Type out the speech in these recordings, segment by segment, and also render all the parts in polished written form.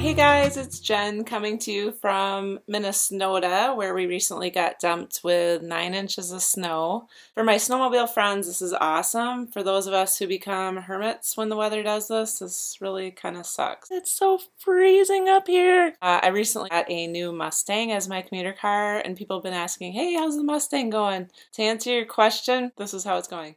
Hey guys, it's Jen coming to you from Minnesota, where we recently got dumped with 9 inches of snow. For my snowmobile friends, this is awesome. For those of us who become hermits when the weather does this really kind of sucks. It's so freezing up here. I recently got a new Mustang as my commuter car, and people have been asking, hey, how's the Mustang going? To answer your question, this is how it's going.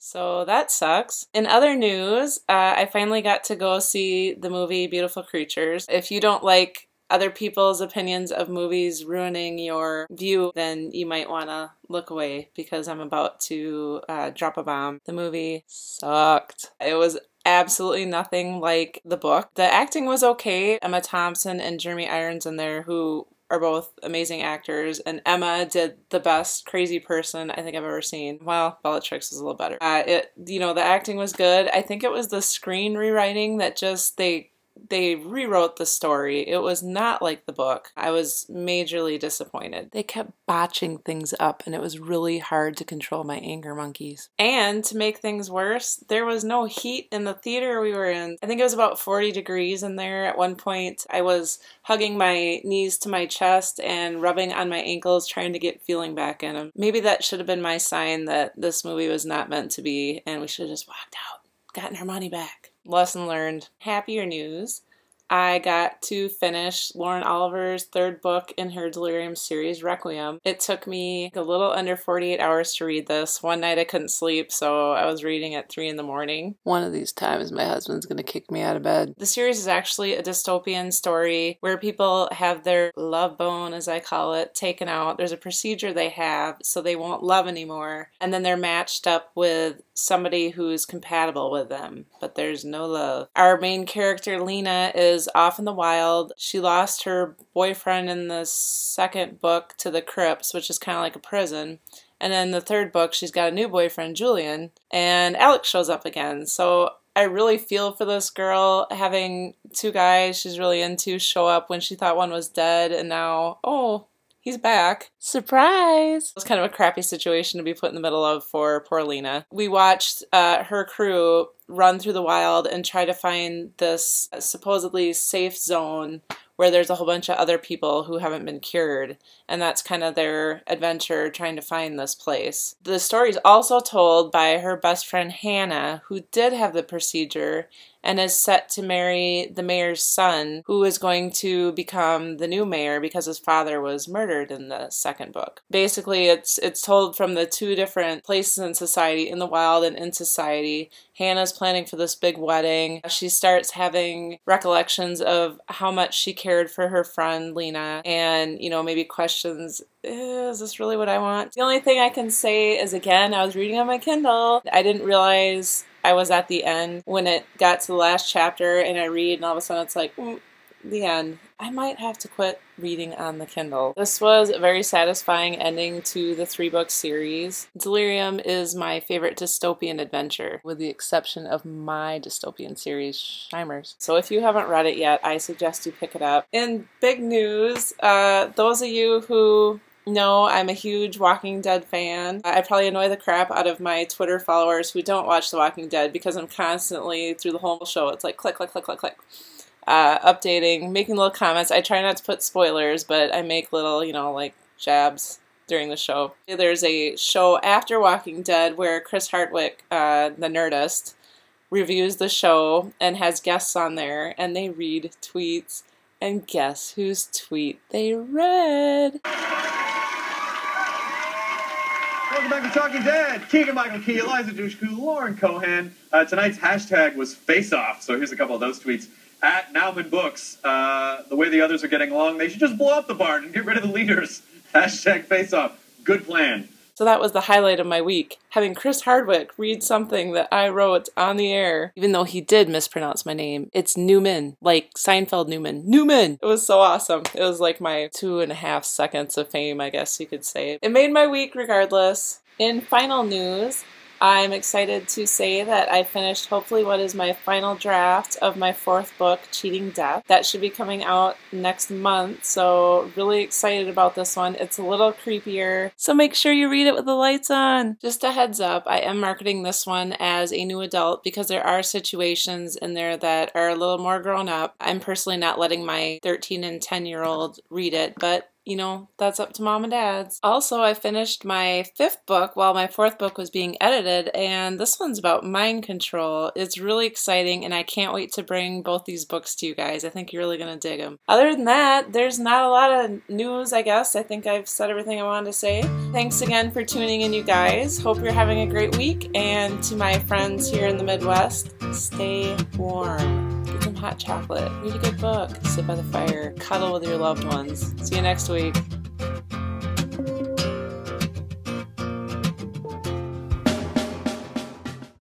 So that sucks. In other news, I finally got to go see the movie Beautiful Creatures. If you don't like other people's opinions of movies ruining your view, then you might want to look away because I'm about to drop a bomb. The movie sucked. It was absolutely nothing like the book. The acting was okay. Emma Thompson and Jeremy Irons in there, who are both amazing actors, and Emma did the best crazy person I think I've ever seen. Well, Bellatrix was a little better. The acting was good. I think it was the screen rewriting that just they rewrote the story. It was not like the book. I was majorly disappointed. They kept botching things up and it was really hard to control my anger monkeys. And to make things worse, there was no heat in the theater we were in. I think it was about 40 degrees in there. At one point, I was hugging my knees to my chest and rubbing on my ankles trying to get feeling back in them. Maybe that should have been my sign that this movie was not meant to be and we should have just walked out, gotten our money back. Lesson learned. Happier news. I got to finish Lauren Oliver's third book in her Delirium series, Requiem. It took me a little under 48 hours to read this. One night I couldn't sleep, so I was reading at 3 in the morning. One of these times my husband's gonna kick me out of bed. The series is actually a dystopian story where people have their love bone, as I call it, taken out. There's a procedure they have so they won't love anymore, and then they're matched up with somebody who's compatible with them, but there's no love. Our main character, Lena, is off in the wild. She lost her boyfriend in the second book to the crypts, which is kind of like a prison. And then the third book, she's got a new boyfriend, Julian, and Alex shows up again. So I really feel for this girl having 2 guys she's really into show up when she thought one was dead, and now, oh, he's back. Surprise! It was kind of a crappy situation to be put in the middle of for poor Lena. We watched her crew run through the wild and try to find this supposedly safe zone where there's a whole bunch of other people who haven't been cured, and that's kind of their adventure trying to find this place. The story is also told by her best friend Hannah, who did have the procedure and is set to marry the mayor's son, who is going to become the new mayor because his father was murdered in the second book. Basically, it's told from the 2 different places in society, in the wild and in society. Hannah's planning for this big wedding. She starts having recollections of how much she cared for her friend Lena and, maybe questions, is this really what I want? The only thing I can say is, again, I was reading on my Kindle. I didn't realize I was at the end when it got to the last chapter and I read and all of a sudden it's like, the end. I might have to quit reading on the Kindle. This was a very satisfying ending to the 3-book series. Delirium is my favorite dystopian adventure, with the exception of my dystopian series, Shimers. So if you haven't read it yet, I suggest you pick it up. In big news, those of you who know I'm a huge Walking Dead fan. I probably annoy the crap out of my Twitter followers who don't watch The Walking Dead because I'm constantly, through the whole show, it's like click, click, click, click, click. Updating, making little comments. I try not to put spoilers, but I make little, like jabs during the show. There's a show after Walking Dead where Chris Hardwick, the Nerdist, reviews the show and has guests on there, and they read tweets. And guess whose tweet they read? Welcome back to Talking Dead. Keegan-Michael Key, Eliza Dushku, Lauren Cohan. Tonight's hashtag was face off, so here's a couple of those tweets. At Naumann Books, the way the others are getting along, they should just blow up the barn and get rid of the leaders. Hashtag face off. Good plan. So that was the highlight of my week, having Chris Hardwick read something that I wrote on the air, even though he did mispronounce my name. It's Newman, like Seinfeld Newman. Newman! It was so awesome. It was like my 2.5 seconds of fame, I guess you could say. It made my week regardless. In final news, I'm excited to say that I finished hopefully what is my final draft of my 4th book, Cheating Death. That should be coming out next month, so really excited about this one. It's a little creepier, so make sure you read it with the lights on. Just a heads up, I am marketing this one as a new adult because there are situations in there that are a little more grown up. I'm personally not letting my 13 and 10-year-old read it, but you know, that's up to mom and dad's. Also, I finished my 5th book while my 4th book was being edited, and this one's about mind control. It's really exciting, and I can't wait to bring both these books to you guys. I think you're really going to dig them. Other than that, there's not a lot of news, I guess. I think I've said everything I wanted to say. Thanks again for tuning in, you guys. Hope you're having a great week, and to my friends here in the Midwest, stay warm. Get some hot chocolate. Read a good book. Sit by the fire. Cuddle with your loved ones. See you next week.